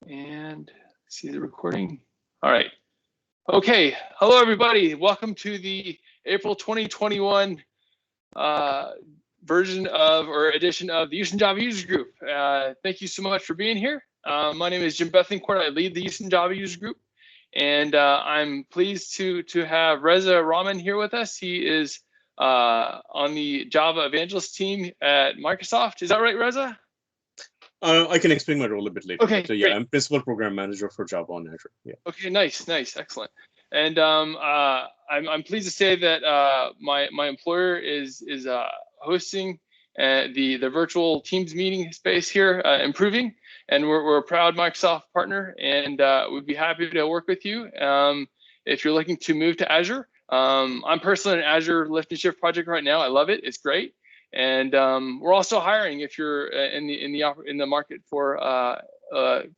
And see the recording. All right. Okay. Hello, everybody. Welcome to the April 2021 version of or edition of the Houston Java User Group. Thank you so much for being here. My name is Jim Bethencourt. I lead the Houston Java User Group, and I'm pleased to have Reza Rahman here with us. He is on the Java Evangelist team at Microsoft. Is that right, Reza? I can explain my role a bit later. Okay, so yeah, I'm Principal Program Manager for Java on Azure. Yeah. Okay, nice, excellent. And I'm pleased to say that my employer is hosting the virtual Teams meeting space here, Improving, and we're a proud Microsoft partner, and we'd be happy to work with you if you're looking to move to Azure. I'm personally in an Azure Lift and Shift project right now. I love it. It's great. And we're also hiring if you're in the market for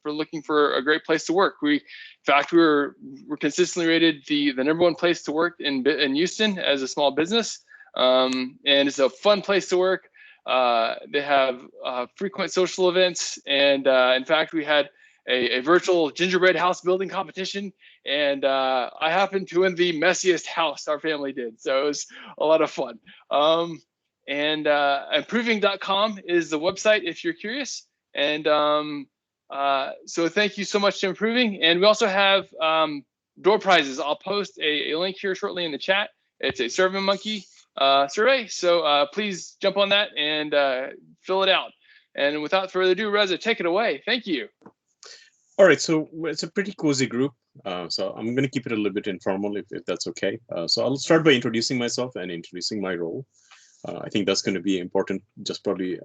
looking for a great place to work. In fact, we're consistently rated the #1 place to work in Houston as a small business, and it's a fun place to work. They have frequent social events, and in fact, we had a virtual gingerbread house building competition, and I happened to win the messiest house our family did, so it was a lot of fun. And improving.com is the website if you're curious. And so thank you so much to Improving. And we also have door prizes. I'll post a link here shortly in the chat. It's a SurveyMonkey survey. So please jump on that and fill it out. And without further ado, Reza, take it away. Thank you. All right, so it's a pretty cozy group. So I'm going to keep it a little bit informal if that's okay. So I'll start by introducing myself and introducing my role. I think that's going to be important,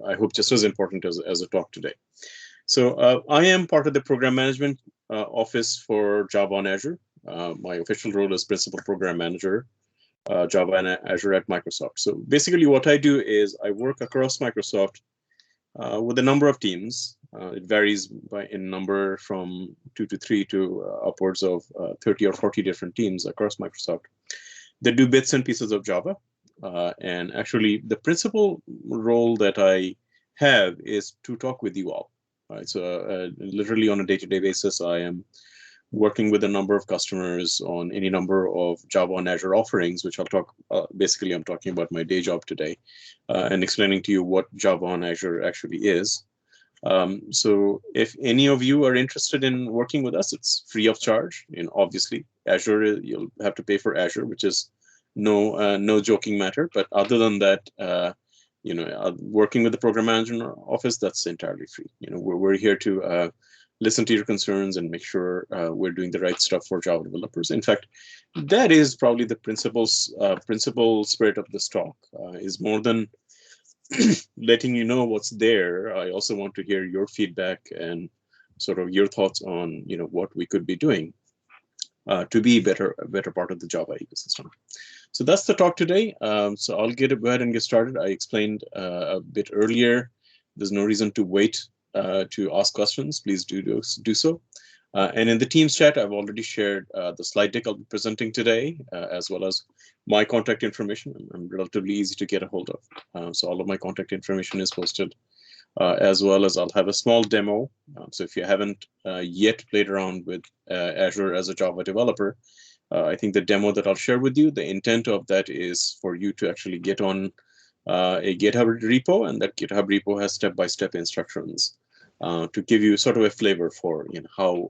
I hope just as important as a talk today. So I am part of the program management office for Java on Azure. My official role is Principal Program Manager, Java and Azure at Microsoft. So basically what I do is I work across Microsoft with a number of teams. It varies in number from 2 to 3 to upwards of 30 or 40 different teams across Microsoft that do bits and pieces of Java. And actually, the principal role that I have is to talk with you all. Right? So literally on a day-to-day basis, I am working with a number of customers on any number of Java on Azure offerings, which I'll talk, basically I'm talking about my day job today and explaining to you what Java on Azure actually is. So if any of you are interested in working with us, it's free of charge. And obviously, Azure, you'll have to pay for Azure, which is no joking matter, but other than that, working with the program management office, that's entirely free. We're here to listen to your concerns and make sure we're doing the right stuff for Java developers. In fact, that is probably the principal spirit of this talk. Is more than letting you know what's there. I also want to hear your feedback and sort of your thoughts on what we could be doing to be a better part of the Java ecosystem. So that's the talk today. So I'll go ahead and get started. I explained a bit earlier. There's no reason to wait to ask questions. Please do so. And in the Teams chat, I've already shared the slide deck I'll be presenting today, as well as my contact information. I'm relatively easy to get a hold of. So all of my contact information is posted, as well as I'll have a small demo. So if you haven't yet played around with Azure as a Java developer, I think the demo that I'll share with you, the intent of that is for you to actually get on a GitHub repo, and that GitHub repo has step-by-step instructions to give you sort of a flavor for how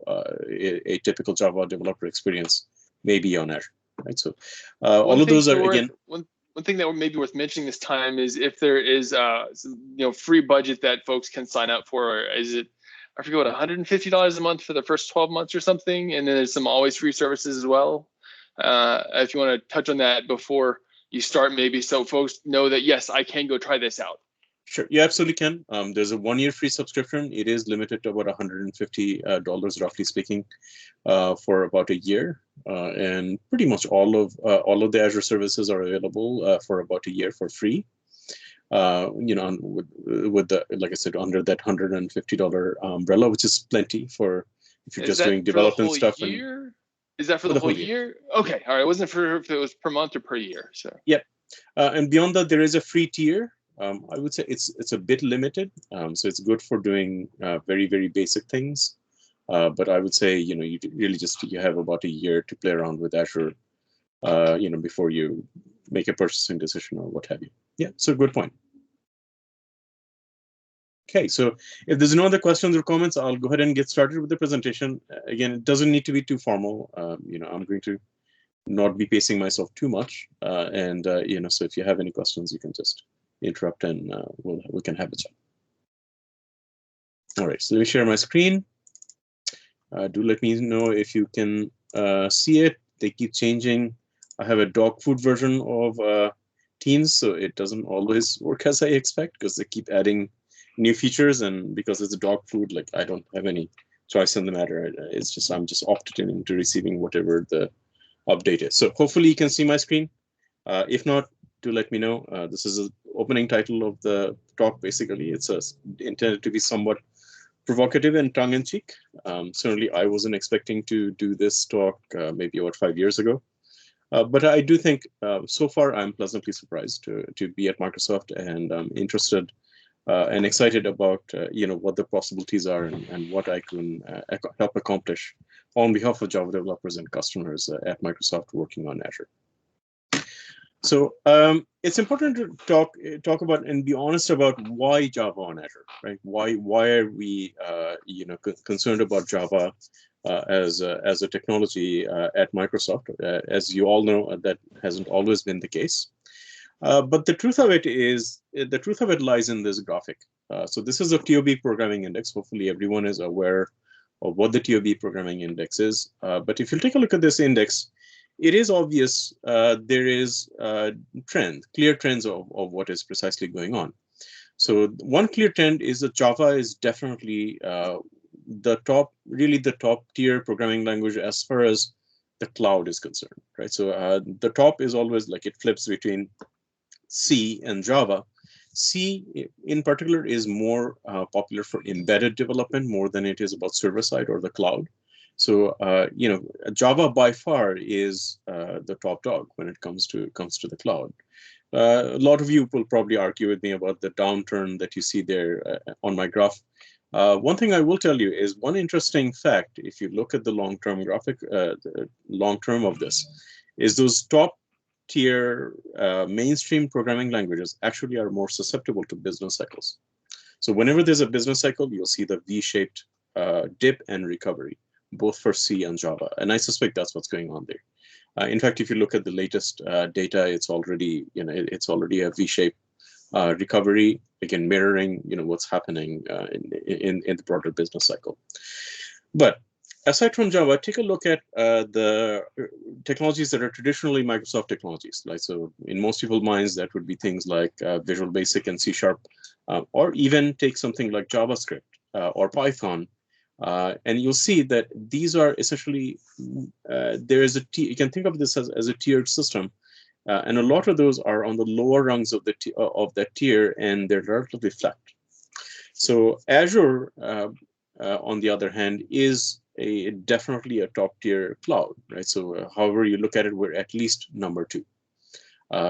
a typical Java developer experience may be on Azure. Right. So all of those are again. One thing that may be worth mentioning this time is if there is free budget that folks can sign up for. Is it, I forget what, $150 a month for the first 12 months or something, and then there's some always free services as well. If you want to touch on that before you start, maybe, so folks know that yes, I can go try this out. Sure, you absolutely can. There's a 1-year free subscription. It is limited to about $150, roughly speaking, for about a year, and pretty much all of the Azure services are available for about a year for free. With the, like I said, under that $150 umbrella, which is plenty for if you're just doing development stuff. Is that for the whole year? Okay, all right. It wasn't for if it was per month or per year. So yeah, and beyond that, there is a free tier. I would say it's a bit limited, so it's good for doing very basic things. But I would say, you really you have about a year to play around with Azure, before you make a purchasing decision or what have you. Yeah, so good point. Okay, so if there's no other questions or comments, I'll go ahead and get started with the presentation. Again, it doesn't need to be too formal. I'm going to not be pacing myself too much. So if you have any questions, you can just interrupt and we can have a chat. All right, so let me share my screen. Do let me know if you can see it. They keep changing. I have a dog food version of Teams, so it doesn't always work as I expect because they keep adding new features, and because it's dog food, like I don't have any choice in the matter. It's just I'm just opted into receiving whatever the update is. So hopefully you can see my screen. If not, do let me know. This is the opening title of the talk. Basically, it's intended to be somewhat provocative and tongue-in-cheek. Certainly, I wasn't expecting to do this talk maybe about 5 years ago. But I do think so far I'm pleasantly surprised to be at Microsoft, and I'm interested and excited about what the possibilities are and what I can help accomplish on behalf of Java developers and customers at Microsoft working on Azure. So it's important to talk about and be honest about why Java on Azure, right? Why are we concerned about Java as a technology at Microsoft? As you all know, that hasn't always been the case. But the truth of it lies in this graphic. So this is a TOB programming index. Hopefully everyone is aware of what the TOB programming index is. But if you take a look at this index, it is obvious there is clear trends of what is precisely going on. So one clear trend is that Java is definitely the top tier programming language as far as the cloud is concerned, right? So the top is always like it flips between C and Java. C in particular is more popular for embedded development more than it is about server side or the cloud. So Java by far is the top dog when it comes to the cloud. A lot of you will probably argue with me about the downturn that you see there on my graph. One thing I will tell you is one interesting fact. If you look at the long-term graphic, the long-term of this, is those top tier mainstream programming languages actually are more susceptible to business cycles. So whenever there's a business cycle, you'll see the V-shaped dip and recovery, both for C and Java. And I suspect that's what's going on there. In fact, if you look at the latest data, it's already a V-shaped recovery, again mirroring what's happening in the broader business cycle. But aside from Java, take a look at the technologies that are traditionally Microsoft technologies. Like, so in most people's minds, that would be things like Visual Basic and C#, or even take something like JavaScript or Python. And you'll see that these are essentially, you can think of this as a tiered system. And a lot of those are on the lower rungs of that tier, and they're relatively flat. So Azure, on the other hand, is definitely a top tier cloud, right? So however you look at it, we're at least number 2.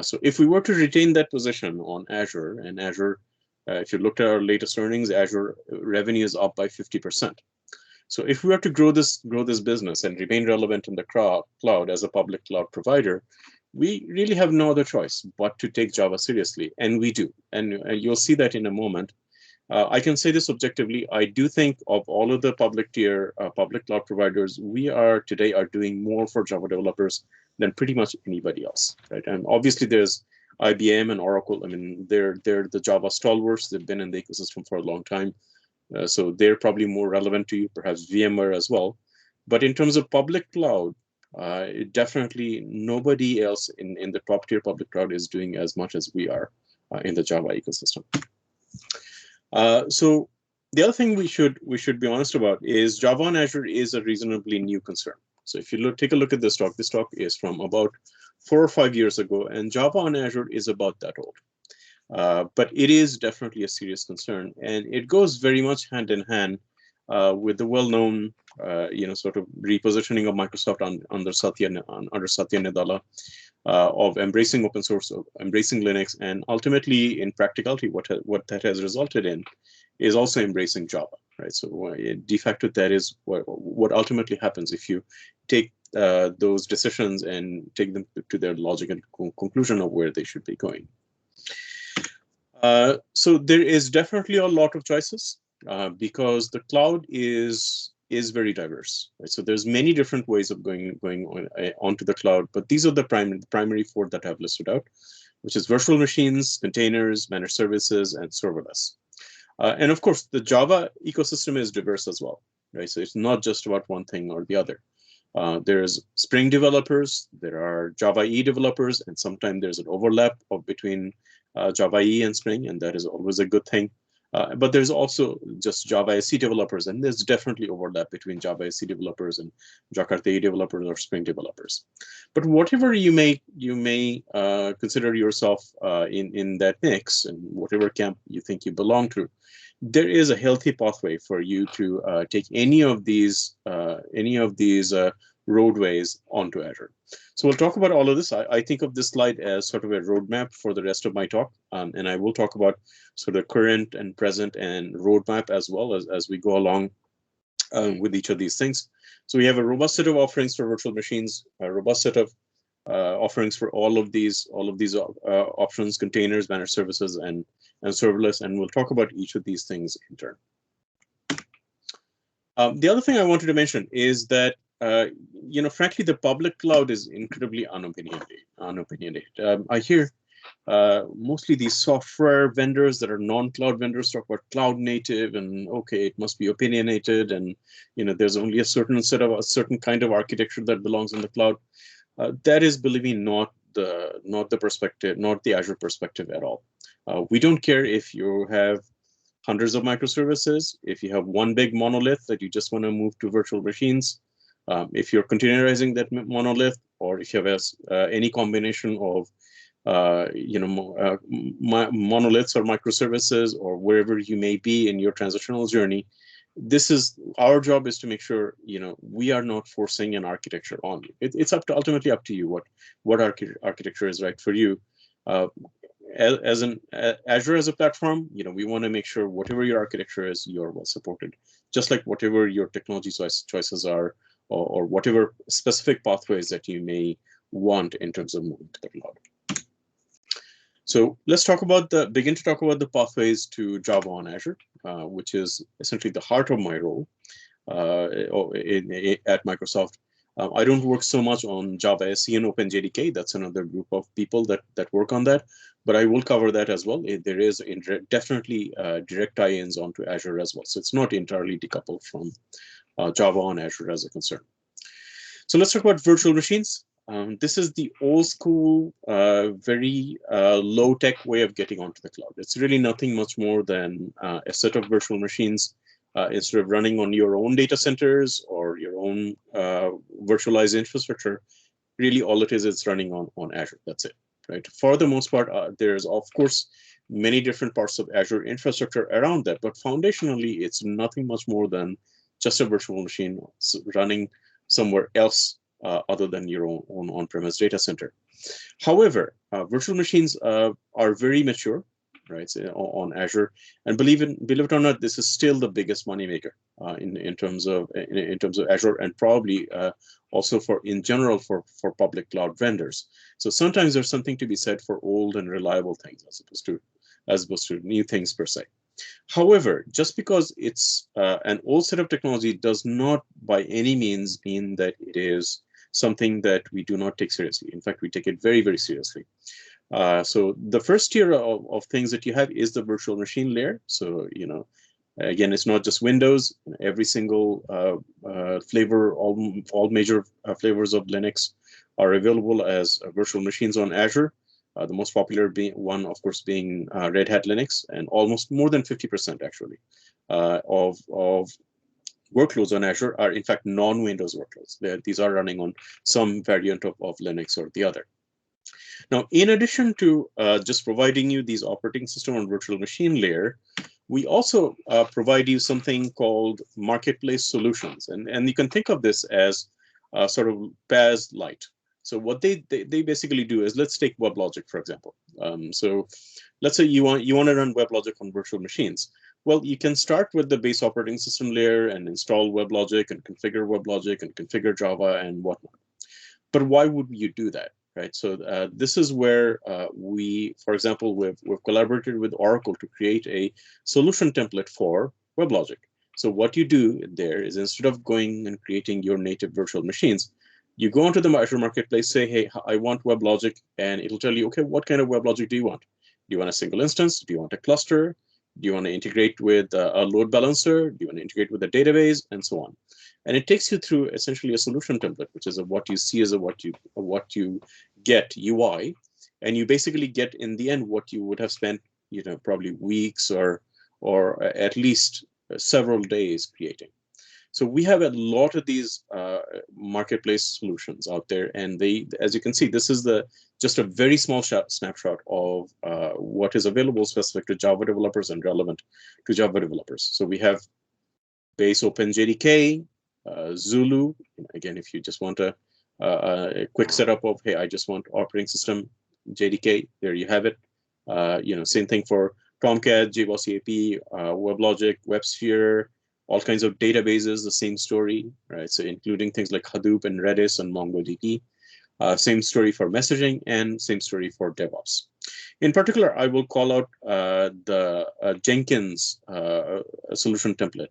So if we were to retain that position on Azure, and Azure, if you looked at our latest earnings, Azure revenue is up by 50%. So if we were to grow this business and remain relevant in the cloud as a public cloud provider, we really have no other choice but to take Java seriously, and we do. And you'll see that in a moment. I can say this objectively. I do think of all of the public tier public cloud providers, we are doing more for Java developers than pretty much anybody else, right? And obviously there's IBM and Oracle. I mean, they're the Java stalwarts. They've been in the ecosystem for a long time. So they're probably more relevant to you, perhaps VMware as well. But in terms of public cloud, definitely nobody else in the top tier public cloud is doing as much as we are in the Java ecosystem. So the other thing we should be honest about is Java on Azure is a reasonably new concern. So if you take a look at this talk is from about 4 or 5 years ago, and Java on Azure is about that old. But it is definitely a serious concern, and it goes very much hand in hand with the well-known, sort of repositioning of Microsoft under Satya Nadella of embracing open source, of embracing Linux, and ultimately, in practicality, what that has resulted in is also embracing Java. right? So de facto, that is what ultimately happens if you take those decisions and take them to their logical conclusion of where they should be going. So there is definitely a lot of choices because the cloud is very diverse. Right? So there's many different ways of going onto the cloud, but these are the primary four that I've listed out, which is virtual machines, containers, managed services, and serverless. And of course, the Java ecosystem is diverse as well, right? So it's not just about one thing or the other. There's Spring developers, there are Java EE developers, and sometimes there's an overlap between Java EE and Spring, and that is always a good thing. But there's also just Java SE developers, and there's definitely overlap between Java SE developers and Jakarta EE developers or Spring developers. But whatever you may consider yourself in that mix, and whatever camp you think you belong to, there is a healthy pathway for you to take any of these roadways onto Azure. So we'll talk about all of this. I think of this slide as sort of a roadmap for the rest of my talk, and I will talk about sort of current and present and roadmap as well as we go along with each of these things. So we have a robust set of offerings for virtual machines, a robust set of offerings for all of these options, containers, managed services, and serverless, and we'll talk about each of these things in turn. The other thing I wanted to mention is that frankly, the public cloud is incredibly unopinionated. I hear mostly these software vendors that are non-cloud vendors talk about cloud native, and okay, it must be opinionated, and there's only a certain kind of architecture that belongs in the cloud. That is, believe me, not the perspective, not the Azure perspective at all. We don't care if you have hundreds of microservices, if you have one big monolith that you just want to move to virtual machines, if you're containerizing that monolith, or if you have any combination of monoliths or microservices, or wherever you may be in your transitional journey. Our job is to make sure we are not forcing an architecture on you. It's ultimately up to you what architecture is right for you. As Azure as a platform, we want to make sure whatever your architecture is, you're well supported. Just like whatever your technology choices are, or whatever specific pathways that you may want in terms of moving to the cloud. So let's begin to talk about the pathways to Java on Azure, which is essentially the heart of my role at Microsoft. I don't work so much on Java SE and Openjdk. That's another group of people that work on that, but I will cover that as well. There is definitely direct tie-ins onto Azure as well. So it's not entirely decoupled from Java on Azure as a concern. So let's talk about virtual machines. This is the old school, very low-tech way of getting onto the cloud. It's really nothing much more than a set of virtual machines. Instead of running on your own data centers or your own virtualized infrastructure, really all it is running on Azure. That's it, right? For the most part, there's of course many different parts of Azure infrastructure around that, but foundationally, it's nothing much more than just a virtual machine running somewhere else other than your own on-premise data center. However, virtual machines are very mature, right, so on Azure, and believe it or not, this is still the biggest moneymaker in terms of Azure, and probably also in general for public cloud vendors. So sometimes there's something to be said for old and reliable things as opposed to new things per se. However, just because it's an old set of technology does not by any means mean that it is something that we do not take seriously. In fact, we take it very, very seriously. So the first tier of things that you have is the virtual machine layer. So, again, it's not just Windows. Every single flavor, all major flavors of Linux are available as virtual machines on Azure. The most popular one, of course, being Red Hat Linux, and almost more than 50% actually of workloads on Azure are in fact non-Windows workloads. These are running on some variant of Linux or the other. Now, in addition to just providing you these operating system on virtual machine layer, we also provide you something called marketplace solutions, and you can think of this as sort of PaaS Lite. So what they basically do is, let's take WebLogic for example. So let's say you want to run WebLogic on virtual machines. Well, you can start with the base operating system layer and install WebLogic and configure WebLogic and configure Java and whatnot. But why would you do that, right? So this is where we, for example, we've collaborated with Oracle to create a solution template for WebLogic. So what you do there is, instead of going and creating your native virtual machines, you go onto the Azure Marketplace, say, hey, I want WebLogic, and it'll tell you, okay, what kind of WebLogic do you want? Do you want a single instance? Do you want a cluster? Do you want to integrate with a load balancer? Do you want to integrate with a database, and so on? And it takes you through essentially a solution template, which is what you see as what you get UI, and you basically get in the end what you would have spent, probably weeks or at least several days creating. So we have a lot of these marketplace solutions out there, and they, as you can see, this is just a very small snapshot of what is available specific to Java developers and relevant to Java developers. So we have base Openjdk, Zulu. Again, if you just want a quick setup of, hey, I just want operating system JDK, there you have it. Same thing for Tomcat, JBoss AP, WebLogic, WebSphere, all kinds of databases, the same story, right? So including things like Hadoop and Redis and MongoDB. Same story for messaging, and same story for DevOps. In particular, I will call out the Jenkins solution template.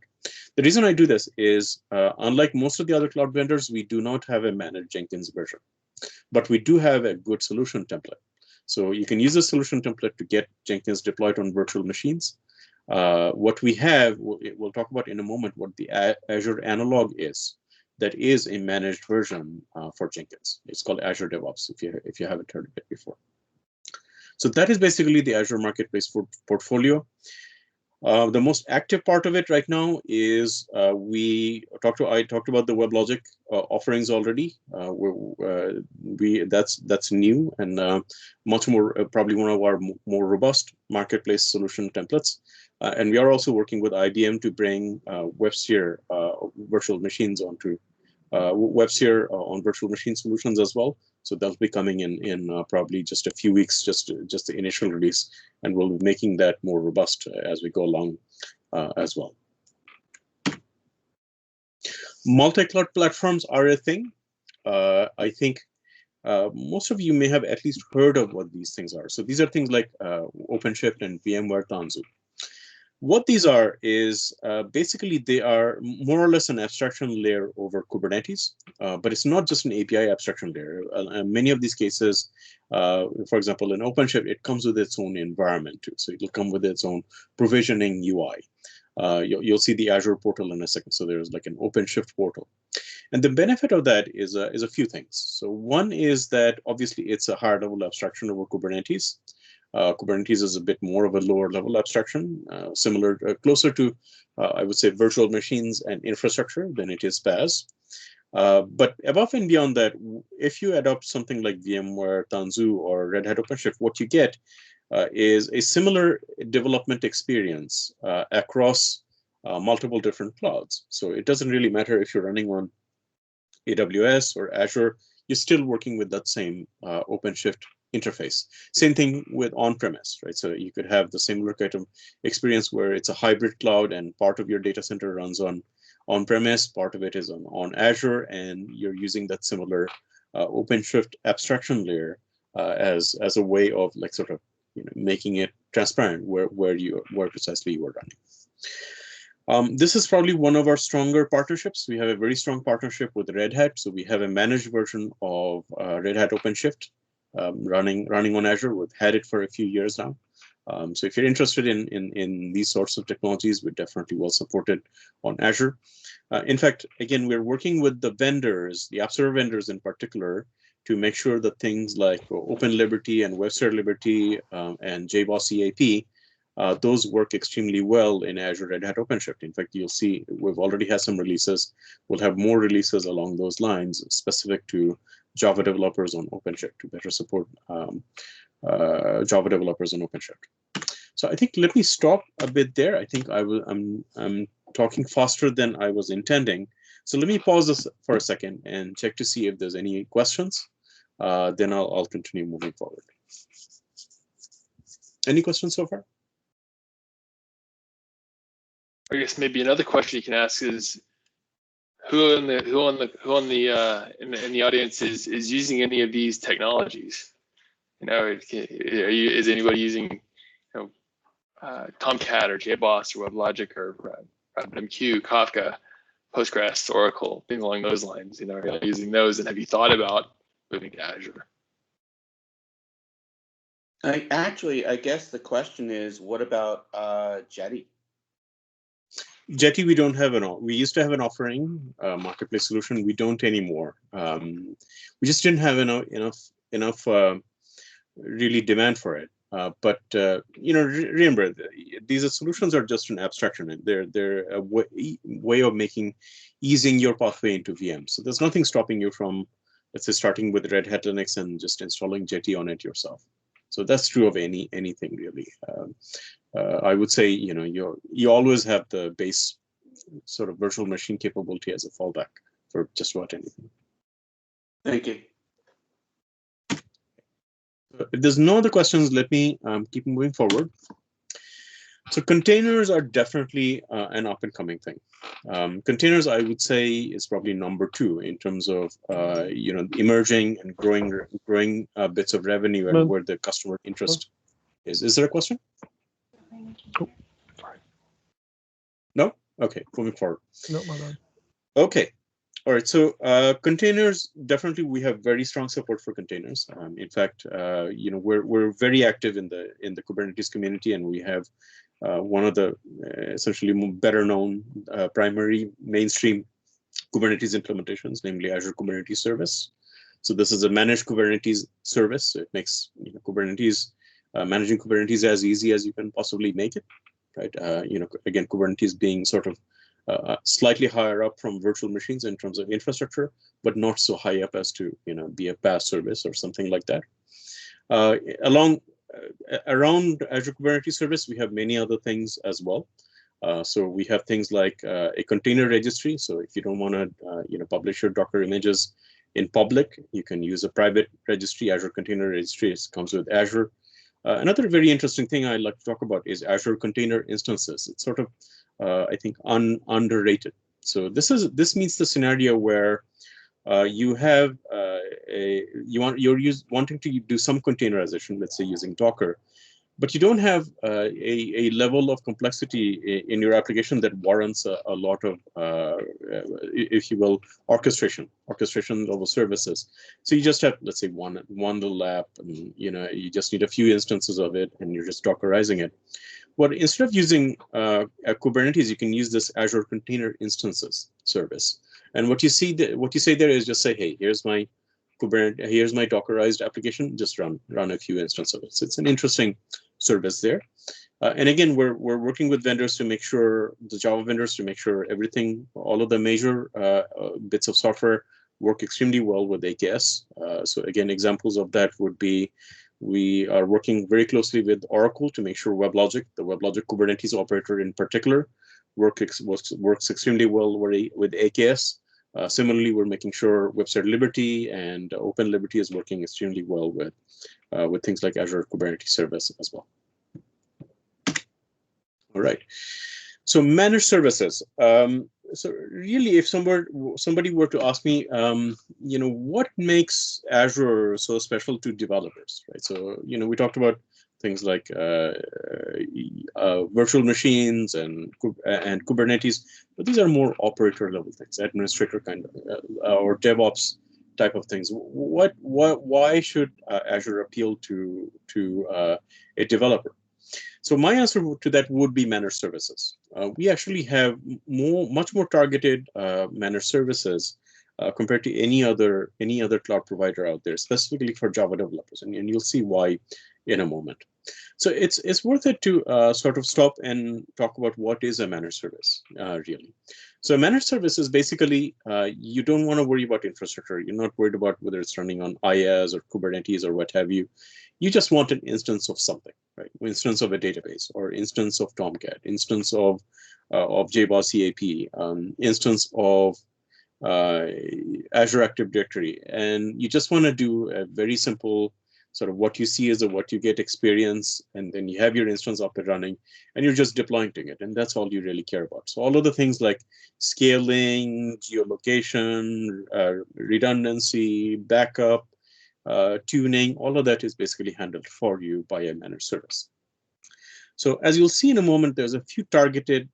The reason I do this is, unlike most of the other cloud vendors, we do not have a managed Jenkins version, but we do have a good solution template. So you can use the solution template to get Jenkins deployed on virtual machines. What we have, we'll talk about in a moment, what the Azure analog is. That is a managed version for Jenkins. It's called Azure DevOps, if you haven't heard of it before. So that is basically the Azure Marketplace portfolio. The most active part of it right now is I talked about the WebLogic offerings already. That's new and much more, probably one of our more robust marketplace solution templates. And we are also working with IBM to bring WebSphere virtual machines onto WebSphere on virtual machine solutions as well. So that'll be coming in probably just a few weeks, just the initial release, and we'll be making that more robust as we go along as well. Multi-cloud platforms are a thing. I think most of you may have at least heard of what these things are. So these are things like OpenShift and VMware Tanzu. What these are is basically they are more or less an abstraction layer over Kubernetes, but it's not just an API abstraction layer. Many of these cases, for example, in OpenShift, it comes with its own environment too. So it'll come with its own provisioning UI. You'll see the Azure portal in a second. So there's like an OpenShift portal. And the benefit of that is a few things. So one is that obviously it's a higher level abstraction over Kubernetes. Kubernetes is a bit more of a lower level abstraction, closer to, I would say, virtual machines and infrastructure than it is PaaS. But above and beyond that, if you adopt something like VMware Tanzu or Red Hat OpenShift, what you get is a similar development experience across multiple different clouds. So it doesn't really matter if you're running on AWS or Azure, you're still working with that same OpenShift interface. Same thing with on-premise, right? So you could have the similar kind of experience where it's a hybrid cloud and part of your data center runs on-premise, part of it is on Azure, and you're using that similar OpenShift abstraction layer as a way of like sort of making it transparent where precisely you are running. This is probably one of our stronger partnerships. We have a very strong partnership with Red Hat. So we have a managed version of Red Hat OpenShift running on Azure. We've had it for a few years now. So if you're interested in these sorts of technologies, we're definitely well supported on Azure. In fact, again, we're working with the vendors, the App Server vendors in particular, to make sure that things like OpenLiberty and WebSphere Liberty and JBoss EAP, those work extremely well in Azure Red Hat OpenShift. In fact, you'll see we've already had some releases. We'll have more releases along those lines specific to Java developers on OpenShift to better support Java developers on OpenShift. So I think let me stop a bit there. I think I'm talking faster than I was intending. So let me pause this for a second and check to see if there's any questions. Then I'll continue moving forward. Any questions so far? I guess maybe another question you can ask is, who in the audience is using any of these technologies? You know, is anybody using, Tomcat or JBoss or WebLogic or RabbitMQ, Kafka, Postgres, Oracle, things along those lines? You know, are you using those, and have you thought about moving to Azure? I guess the question is, what about Jetty? Jetty, we don't have we used to have an offering, marketplace solution. We don't anymore. We just didn't have enough really demand for it. But remember, these solutions are just an abstraction. They're a way of easing your pathway into VM. So there's nothing stopping you from, let's say, starting with Red Hat Linux and just installing Jetty on it yourself. So that's true of anything really. I would say, you always have the base sort of virtual machine capability as a fallback for just about anything. Thank you. If there's no other questions, let me keep moving forward. So containers are definitely an up-and-coming thing. Containers, I would say, is probably number 2 in terms of emerging and growing bits of revenue and where the customer interest is. Is there a question? Oh, sorry. No? Okay, moving forward. No, my bad. Okay. All right, so containers, definitely we have very strong support for containers. In fact, we're very active in the Kubernetes community, and we have one of the essentially better known primary mainstream Kubernetes implementations, namely Azure Kubernetes Service. So this is a managed Kubernetes service. It makes Kubernetes managing Kubernetes as easy as you can possibly make it, right? Again, Kubernetes being sort of slightly higher up from virtual machines in terms of infrastructure, but not so high up as to be a PaaS service or something like that. Around Azure Kubernetes Service, we have many other things as well. So we have things like a container registry. So if you don't want to publish your Docker images in public, you can use a private registry. Azure Container Registry comes with Azure. Another very interesting thing I'd like to talk about is Azure Container Instances. It's sort of I think underrated. So this means the scenario where you have you're wanting to do some containerization, let's say using Docker, but you don't have a level of complexity in your application that warrants a lot of, if you will, orchestration level services. So you just have, let's say, one little app, and you just need a few instances of it, and you're just Dockerizing it. But instead of using Kubernetes, you can use this Azure Container Instances service. And what you say there is just say, hey, here's my Kubernetes, here's my Dockerized application. Just run a few instances of it. So it's an interesting service there. And again, we're working with vendors to make sure, the Java vendors, to make sure everything, all of the major bits of software work extremely well with AKS. So again, examples of that would be, we are working very closely with Oracle to make sure WebLogic, the WebLogic Kubernetes operator in particular, works extremely well with AKS. Similarly, we're making sure Website Liberty and Open Liberty is working extremely well with things like Azure Kubernetes Service as well. All right. So managed services. So really, if somebody were to ask me, what makes Azure so special to developers, right? So we talked about things like virtual machines and Kubernetes, but these are more operator level things, administrator kind of or DevOps type of things. Why should Azure appeal to a developer? So my answer to that would be managed services. We actually have much more targeted managed services compared to any other cloud provider out there, specifically for Java developers, and you'll see why in a moment. So it's worth it to sort of stop and talk about what is a managed service really. So a managed service is basically you don't want to worry about infrastructure. You're not worried about whether it's running on IaaS or Kubernetes or what have you. You just want an instance of something, right? Instance of a database, or instance of Tomcat, instance of JBoss EAP, instance of Azure Active Directory, and you just want to do a very simple sort of what you see is what you get experience, and then you have your instance up and running, and you're just deploying to it, and that's all you really care about. So all of the things like scaling, geolocation, redundancy, backup, tuning, all of that is basically handled for you by a managed service. So as you'll see in a moment, there's a few targeted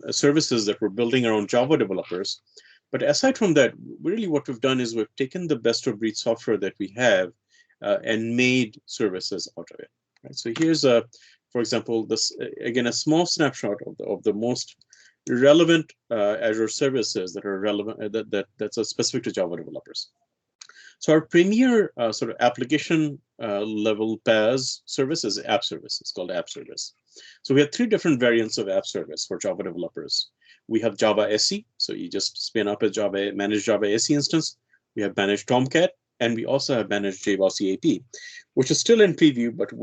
services that we're building around Java developers. But aside from that, really what we've done is we've taken the best of breed software that we have and made services out of it. Right? So here's for example, this again a small snapshot of the most relevant Azure services that are relevant that's specific to Java developers. So our premier sort of application level PaaS service is app service. It's called app service. So we have 3 different variants of app service for Java developers. We have Java SE, so you just spin up a managed Java SE instance. We have managed Tomcat, and we also have managed JBoss EAP, which is still in preview, but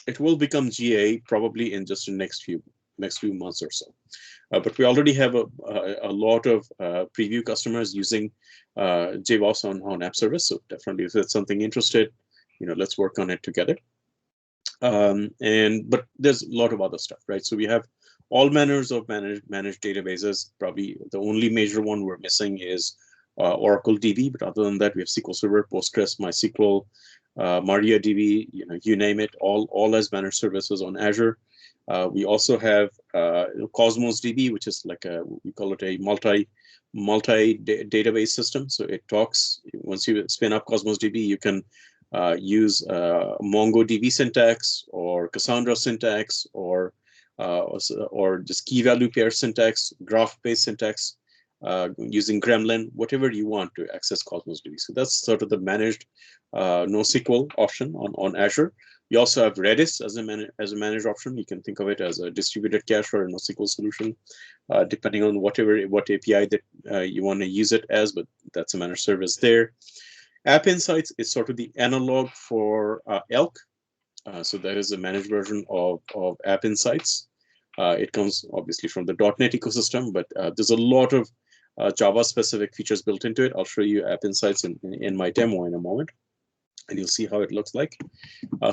it will become GA probably in just the next few months or so. But we already have a lot of preview customers using JBoss on app service. So definitely, if that's something interested, let's work on it together. But there's a lot of other stuff, right? So we have all manners of managed databases. Probably the only major one we're missing is Oracle DB, but other than that, we have SQL Server, Postgres, MySQL, MariaDB, you name it, all as managed services on Azure. We also have Cosmos DB, which is like we call it a multi database system. So it talks, once you spin up Cosmos DB, you can use MongoDB syntax or Cassandra syntax or just key value pair syntax, graph-based syntax, using Gremlin, whatever you want to access Cosmos DB. So that's sort of the managed NoSQL option on Azure. We also have Redis as a managed option. You can think of it as a distributed cache or a NoSQL solution, depending on what API that you want to use it as, but that's a managed service there. App Insights is sort of the analog for ELK. So that is a managed version of App Insights. It comes obviously from the .NET ecosystem, but there's a lot of Java-specific features built into it. I'll show you App Insights in my demo in a moment, and you'll see how it looks like.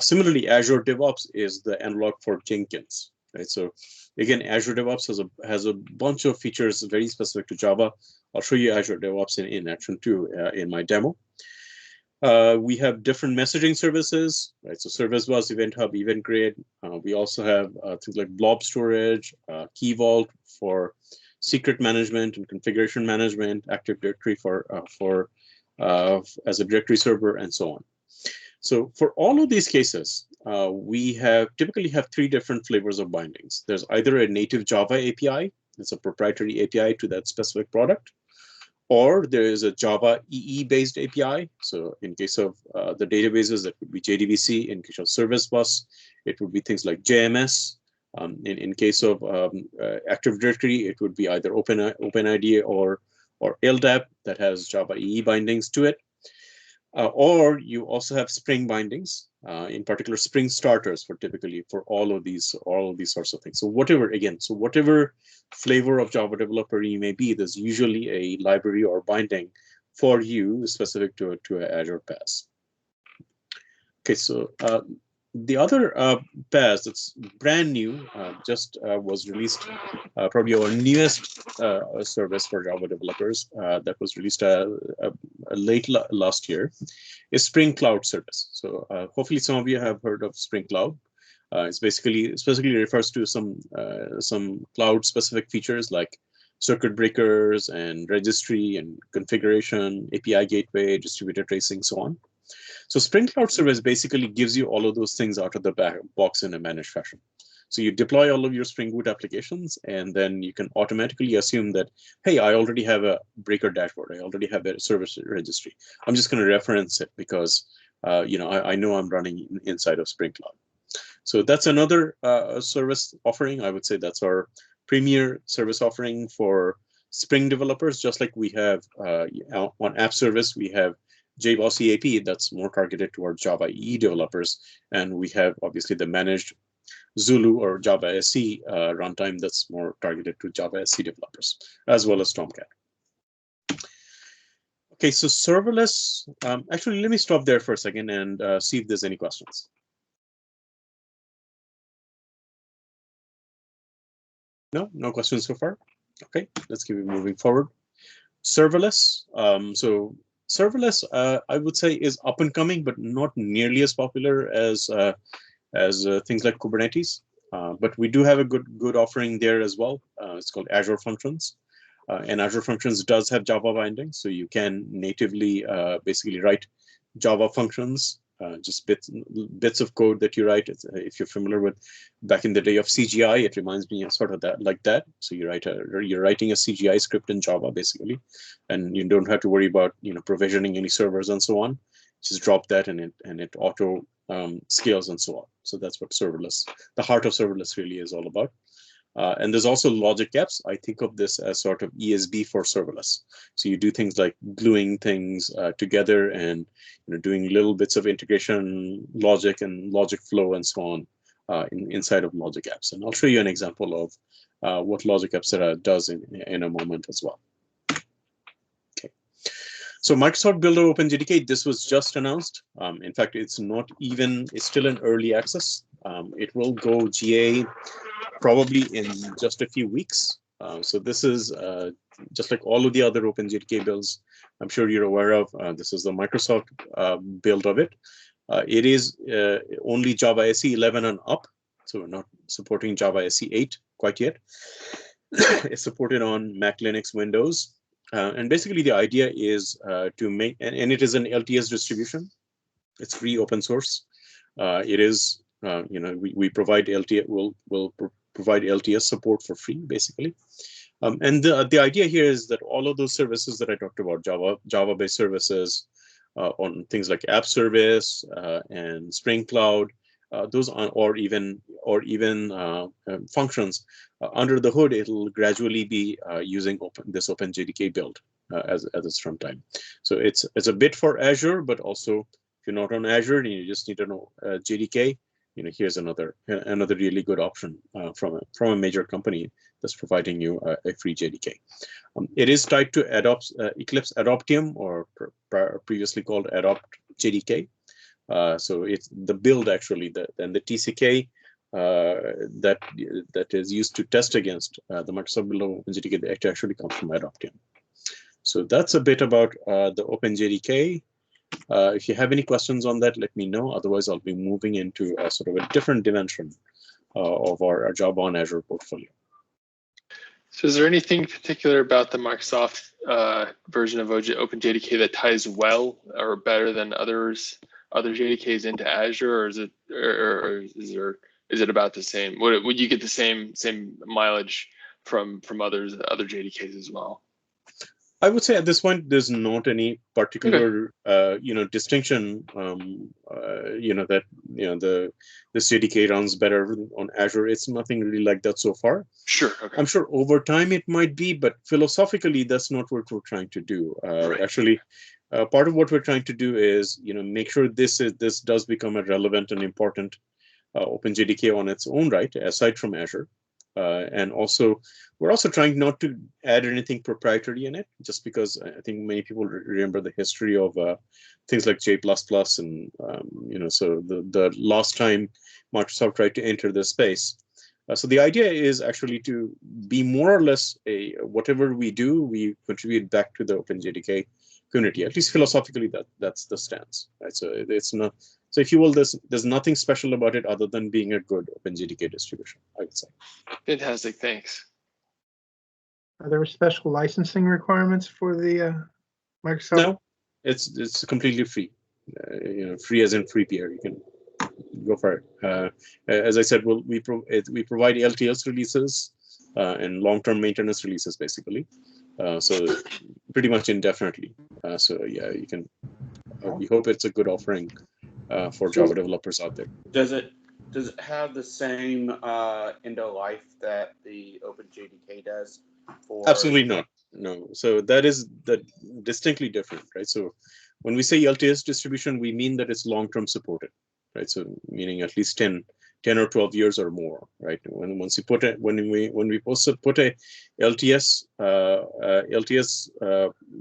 Similarly, Azure DevOps is the analog for Jenkins. Right? So again, Azure DevOps has a bunch of features very specific to Java. I'll show you Azure DevOps in action too in my demo. We have different messaging services, right? So Service Bus, Event Hub, Event Grid. We also have things like blob storage, Key Vault for secret management and configuration management, Active Directory as a directory server, and so on. So for all of these cases, we typically have 3 different flavors of bindings. There's either a native Java API, it's a proprietary API to that specific product, or there is a Java EE-based API. So in case of the databases, that would be JDBC. In case of Service Bus, it would be things like JMS. In case of Active Directory, it would be either OpenIDE or LDAP that has Java EE bindings to it. Or you also have Spring bindings, in particular Spring starters for all of these sorts of things. So whatever flavor of Java developer you may be, there's usually a library or binding for you specific to Azure PaaS. Okay, so the other PaaS that's brand new, just was released, probably our newest service for Java developers that was released late last year, is Spring Cloud Service. So hopefully some of you have heard of Spring Cloud. It's specifically refers to some cloud-specific features like circuit breakers and registry and configuration, API gateway, distributed tracing, so on. So Spring Cloud Service basically gives you all of those things out of the box in a managed fashion. So you deploy all of your Spring Boot applications, and then you can automatically assume that, hey, I already have a breaker dashboard. I already have a service registry. I'm just going to reference it because I know I'm running inside of Spring Cloud. So that's another service offering. I would say that's our premier service offering for Spring developers. Just like we have on App Service, we have JBoss EAP that's more targeted towards Java EE developers, and we have obviously the managed Zulu or Java SE runtime that's more targeted to Java SE developers, as well as Tomcat. Okay, so serverless. Actually, let me stop there for a second and see if there's any questions. No, no questions so far. Okay, let's keep it moving forward. Serverless. So serverless, I would say, is up and coming, but not nearly as popular as things like Kubernetes. But we do have a good offering there as well. It's called Azure Functions. And Azure Functions does have Java bindings, so you can natively basically write Java functions, just bits of code that you write. If you're familiar with back in the day of CGI, it reminds me of sort of that, like that. So you're writing a CGI script in Java basically, and you don't have to worry about provisioning any servers and so on. Just drop that and it auto scales and so on. So that's what serverless, the heart of serverless, really is all about. And there's also logic apps. I think of this as sort of ESB for serverless. So you do things like gluing things together and doing little bits of integration logic and logic flow and so on inside of logic apps. And I'll show you an example of what logic apps does in a moment as well. Okay. So Microsoft Builder OpenJDK, this was just announced. In fact, it's still in early access. It will go GA probably in just a few weeks. So this is just like all of the other OpenJDK builds I'm sure you're aware of. This is the Microsoft build of it. It is only Java SE 11 and up, so we're not supporting Java SE 8 quite yet. It's supported on Mac, Linux, Windows. And basically the idea is to make, and it is an LTS distribution. It's free open source. It is, we provide LTS, we'll provide LTS support for free, basically. And the idea here is that all of those services that I talked about, Java-based services on things like App Service and Spring Cloud, those are, or even functions, under the hood, it'll gradually be using this OpenJDK build as its runtime. So it's a bit for Azure, but also if you're not on Azure and you just need to know JDK, here's another really good option from a major company that's providing you a free JDK. It is tied to Eclipse Adoptium, or previously called Adopt JDK. So it's the build actually, and the TCK that is used to test against the Microsoft Builder OpenJDK that actually comes from Adoptium. So that's a bit about the OpenJDK. If you have any questions on that, let me know. Otherwise, I'll be moving into sort of a different dimension of our Java on Azure portfolio. So is there anything particular about the Microsoft version of OpenJDK that ties well or better than other JDKs into Azure, or is it about the same? Would you get the same mileage from other JDKs as well? I would say at this point, there's not any particular, distinction, that this JDK runs better on Azure. It's nothing really like that so far. Sure. Okay. I'm sure over time it might be, but philosophically, that's not what we're trying to do. Right. Actually, part of what we're trying to do is, make sure this does become a relevant and important OpenJDK on its own right, aside from Azure. And also, we're also trying not to add anything proprietary in it, just because I think many people remember the history of things like J++, and so the last time Microsoft tried to enter this space. So the idea is actually to be more or less whatever we do, we contribute back to the OpenJDK community. At least philosophically, that's the stance. Right? So it's not. So if you will, there's nothing special about it other than being a good OpenJDK distribution, I would say. Fantastic, thanks. Are there special licensing requirements for the Microsoft? No, it's completely free. Free as in free peer. You can go for it. As I said, we provide LTS releases and long-term maintenance releases, basically. So pretty much indefinitely. So yeah, you can. We hope it's a good offering for Java developers out there. Does it have the same end of life that the OpenJDK does? Absolutely not. No. So that is distinctly different, right? So when we say LTS distribution, we mean that it's long-term supported, right? So meaning at least 10 10 or 12 years or more, right? Once you put it, when we also put a LTS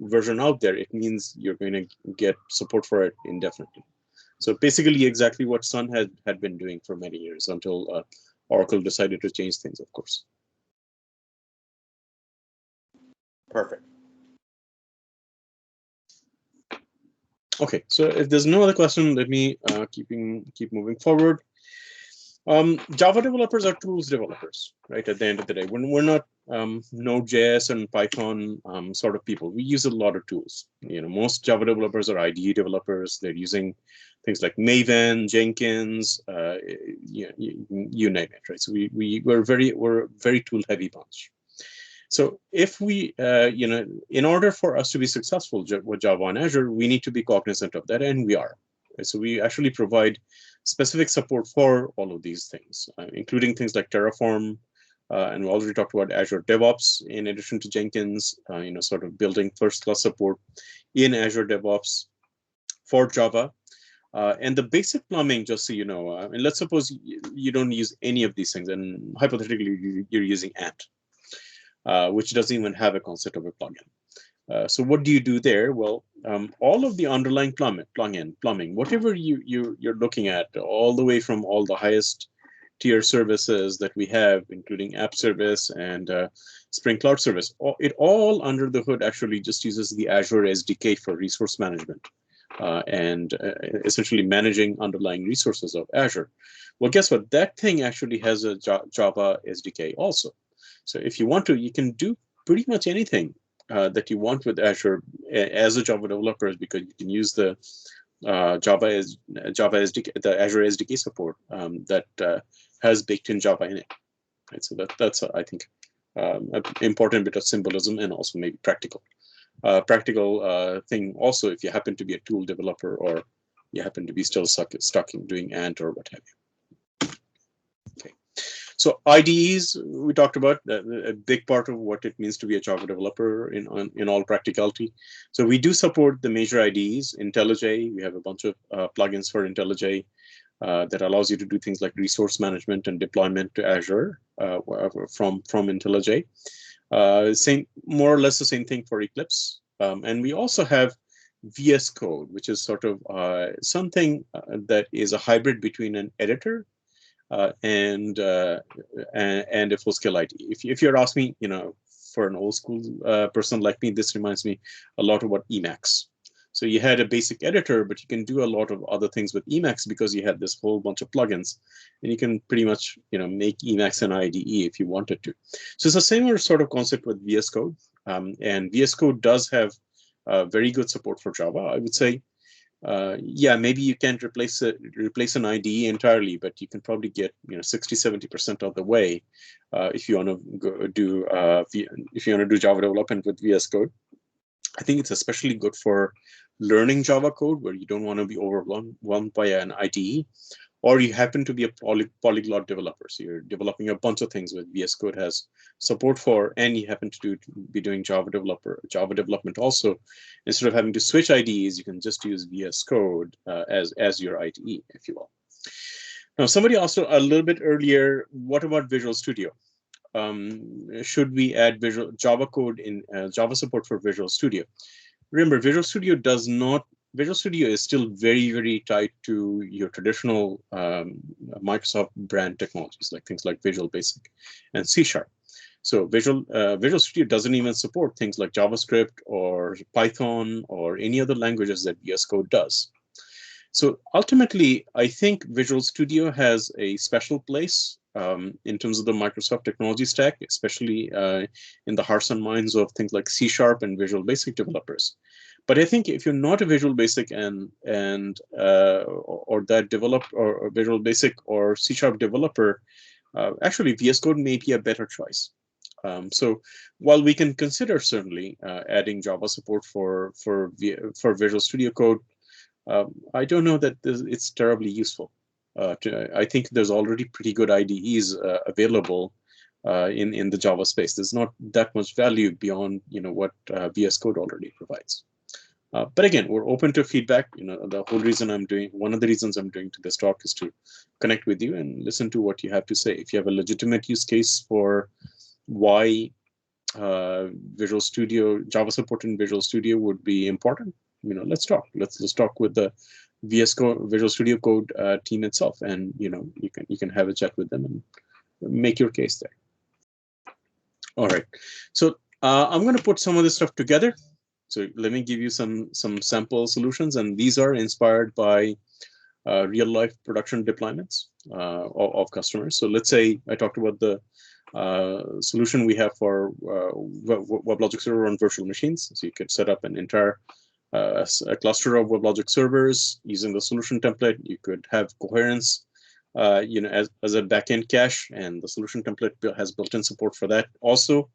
version out there, it means you're going to get support for it indefinitely. So basically, exactly what Sun had been doing for many years until Oracle decided to change things, of course. Perfect. Okay, so if there's no other question, let me keep moving forward. Java developers are tools developers, right? At the end of the day, when we're not Node.js and Python sort of people, we use a lot of tools. Most Java developers are IDE developers. They're using things like Maven, Jenkins, you name it, right? So we're a very tool heavy bunch. So if we, in order for us to be successful with Java and Azure, we need to be cognizant of that, and we are. So we actually provide specific support for all of these things, including things like Terraform, and we already talked about Azure DevOps in addition to Jenkins, sort of building first-class support in Azure DevOps for Java. And the basic plumbing, just so you know, and let's suppose you don't use any of these things, and hypothetically you're using Ant, which doesn't even have a concept of a plugin. So what do you do there? Well, all of the underlying plumbing, whatever you're looking at, all the way from all the highest tier services that we have, including App Service and Spring Cloud Service, it all under the hood actually just uses the Azure SDK for resource management and essentially managing underlying resources of Azure. Well, guess what? That thing actually has a Java SDK also. So if you want to, you can do pretty much anything that you want with Azure as a Java developer, because you can use the Java SDK, the Azure SDK support that has baked in Java in it. Right? So that's I think an important bit of symbolism and also maybe practical thing. Also, if you happen to be a tool developer or you happen to be still stuck in doing Ant or what have you. Okay. So IDEs, we talked about a big part of what it means to be a Java developer in all practicality. So we do support the major IDEs. IntelliJ, we have a bunch of plugins for IntelliJ that allows you to do things like resource management and deployment to Azure from IntelliJ. More or less the same thing for Eclipse. And we also have VS Code, which is sort of something that is a hybrid between an editor and a full-scale IDE. If you're asking me, for an old school person like me, this reminds me a lot about Emacs. So you had a basic editor, but you can do a lot of other things with Emacs because you had this whole bunch of plugins, and you can pretty much, make Emacs an IDE if you wanted to. So it's a similar sort of concept with VS Code, and VS Code does have very good support for Java. I would say, yeah, maybe you can't replace an IDE entirely, but you can probably get 60-70% of the way if you want to do Java development with VS Code. I think it's especially good for learning Java code where you don't want to be overwhelmed by an IDE, or you happen to be a polyglot developer. So you're developing a bunch of things with VS Code has support for, and you happen to be doing Java development also. Instead of having to switch IDEs, you can just use VS Code as your IDE, if you will. Now, somebody asked a little bit earlier, what about Visual Studio? Should we add Java code in Java support for Visual Studio? Remember, Visual Studio is still very, very tied to your traditional Microsoft brand technologies, like things like Visual Basic and C#. So Visual Studio doesn't even support things like JavaScript or Python or any other languages that VS Code does. So ultimately, I think Visual Studio has a special place in terms of the Microsoft technology stack, especially in the hearts and minds of things like C# and Visual Basic developers. But I think if you're not a Visual Basic or Visual Basic or C# developer, actually VS Code may be a better choice. So while we can consider certainly adding Java support for Visual Studio Code, I don't know that it's terribly useful. I think there's already pretty good IDEs available in the Java space. There's not that much value beyond what VS Code already provides. But again, we're open to feedback. The whole reason one of the reasons I'm doing this talk is to connect with you and listen to what you have to say. If you have a legitimate use case for why Visual Studio, Java support in Visual Studio would be important, let's talk. Let's talk with the VS Code, Visual Studio Code team itself, and you can have a chat with them and make your case there. All right, so I'm going to put some of this stuff together. So let me give you some sample solutions, and these are inspired by real life production deployments of customers. So let's say I talked about the solution we have for WebLogic Server on virtual machines. So you could set up an entire a cluster of WebLogic servers using the solution template. You could have coherence, as a backend cache, and the solution template has built-in support for that. Also,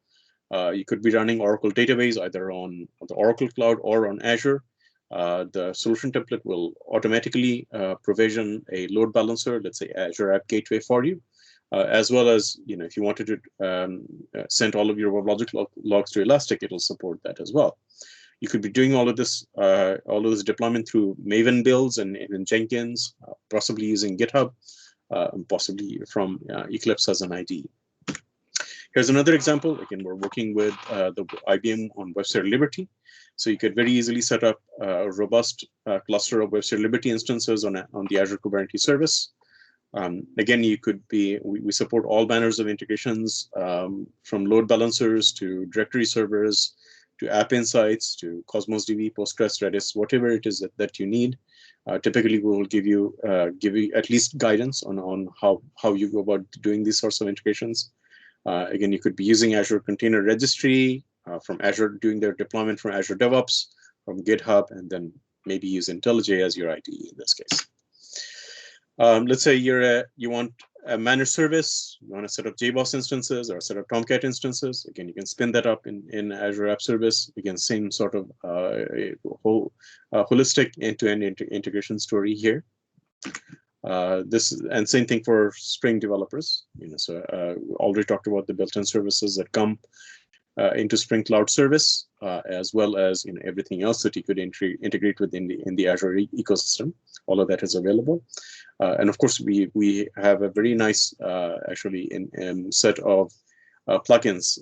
you could be running Oracle database either on the Oracle Cloud or on Azure. The solution template will automatically provision a load balancer, let's say Azure App Gateway for you, as well as, if you wanted to send all of your WebLogic logs to Elastic, it'll support that as well. You could be doing all of this deployment through Maven builds and Jenkins, possibly using GitHub, and possibly from Eclipse as an IDE. Here's another example. Again, we're working with the IBM on WebSphere Liberty. So you could very easily set up a robust cluster of WebSphere Liberty instances on the Azure Kubernetes service. Again, we support all manners of integrations, from load balancers to directory servers, to App Insights, to Cosmos DB, Postgres, Redis, whatever it is that you need. Typically, we will give you at least guidance on how you go about doing these sorts of integrations. Again, you could be using Azure Container Registry from Azure, doing their deployment from Azure DevOps, from GitHub, and then maybe use IntelliJ as your IDE in this case. Let's say you want a managed service, you want to set up JBoss instances or set up Tomcat instances. Again, you can spin that up in Azure App Service. Again, same sort of holistic end-to-end integration story here. And same thing for Spring developers. So already talked about the built-in services that come into Spring Cloud Service, as well as everything else that you could integrate within the Azure ecosystem. All of that is available, and of course we have a very nice actually set of plugins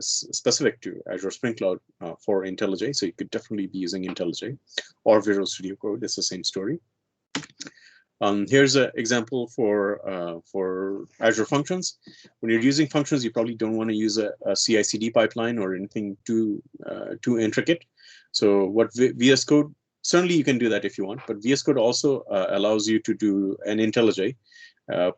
specific to Azure Spring Cloud for IntelliJ. So you could definitely be using IntelliJ or Visual Studio Code. It's the same story. Here's an example for Azure Functions. When you're using functions, you probably don't want to use a CI/CD pipeline or anything too intricate. So what VS Code, certainly you can do that if you want, but VS Code also allows you to do an IntelliJ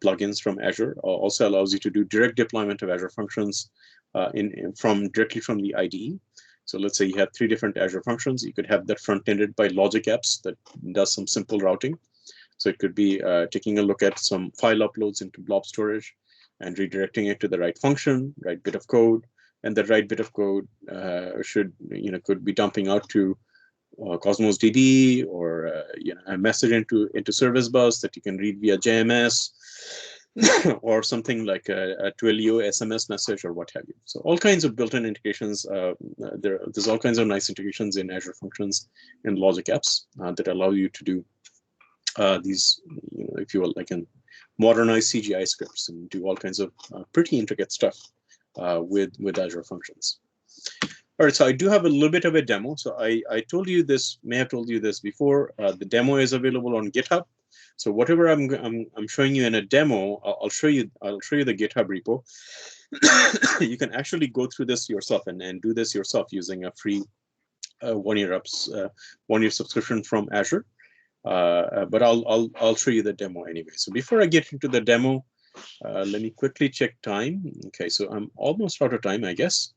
plugins from Azure. Also allows you to do direct deployment of Azure Functions directly from the IDE. So let's say you have 3 different Azure Functions. You could have that front-ended by Logic Apps that does some simple routing. So it could be taking a look at some file uploads into blob storage and redirecting it to the right function, right bit of code, and the right bit of code could be dumping out to Cosmos DB or a message into Service Bus that you can read via JMS, or something like a Twilio SMS message or what have you. So all kinds of built-in integrations. There's all kinds of nice integrations in Azure Functions and Logic Apps that allow you to do these, if you will, like modernize CGI scripts and do all kinds of pretty intricate stuff with Azure Functions. All right, so I do have a little bit of a demo. So I may have told you this before. The demo is available on GitHub. So whatever I'm showing you in a demo, I'll show you the GitHub repo. You can actually go through this yourself and do this yourself using a free one-year subscription from Azure. But I'll show you the demo anyway. So before I get into the demo, let me quickly check time. Okay, so I'm almost out of time, I guess.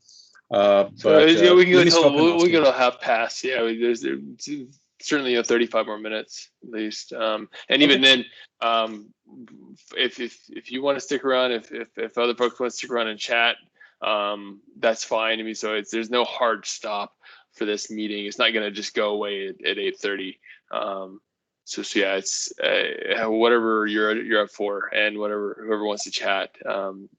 But yeah, we can go to half past. Yeah, there's certainly 35 more minutes at least. And even then, if you want to stick around, if other folks want to stick around and chat, that's fine. I mean, so there's no hard stop for this meeting. It's not going to just go away at 8:30. So yeah, it's whatever you're up for, and whoever wants to chat,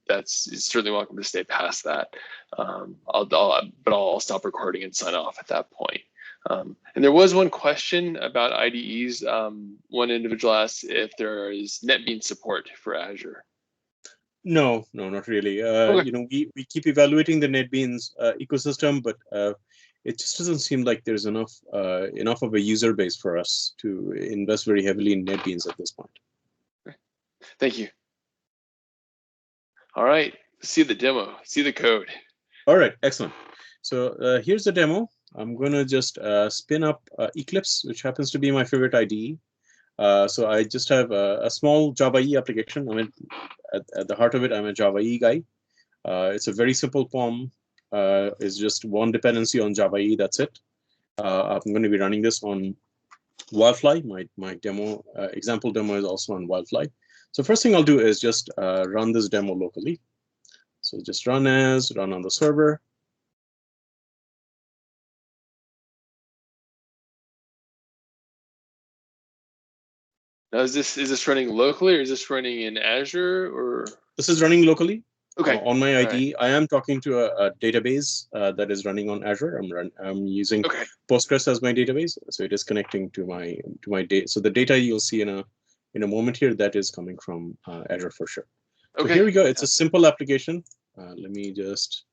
that's certainly welcome to stay past that. I'll stop recording and sign off at that point. And there was one question about IDEs. One individual asked if there is NetBeans support for Azure. No, not really. Okay. You know, we keep evaluating the NetBeans ecosystem, but it just doesn't seem like there's enough of a user base for us to invest very heavily in NetBeans at this point. Thank you. All right, see the demo, see the code. All right, excellent. So here's the demo. I'm going to just spin up Eclipse, which happens to be my favorite IDE. So I just have a small Java EE application. I mean, at the heart of it, I'm a Java EE guy. It's a very simple POM. It's just one dependency on Java EE. That's it. I'm going to be running this on Wildfly. My demo example demo is also on Wildfly. So first thing I'll do is just run this demo locally. So just run on the server. Now, is this running locally, or is this running in Azure, or? This is running locally. Okay. On my IDE. Right. I am talking to a database that is running on Azure. I'm using Postgres as my database, so it is connecting to my data. So the data you'll see in a moment here, that is coming from Azure for sure. So here we go. It's a simple application. Let me just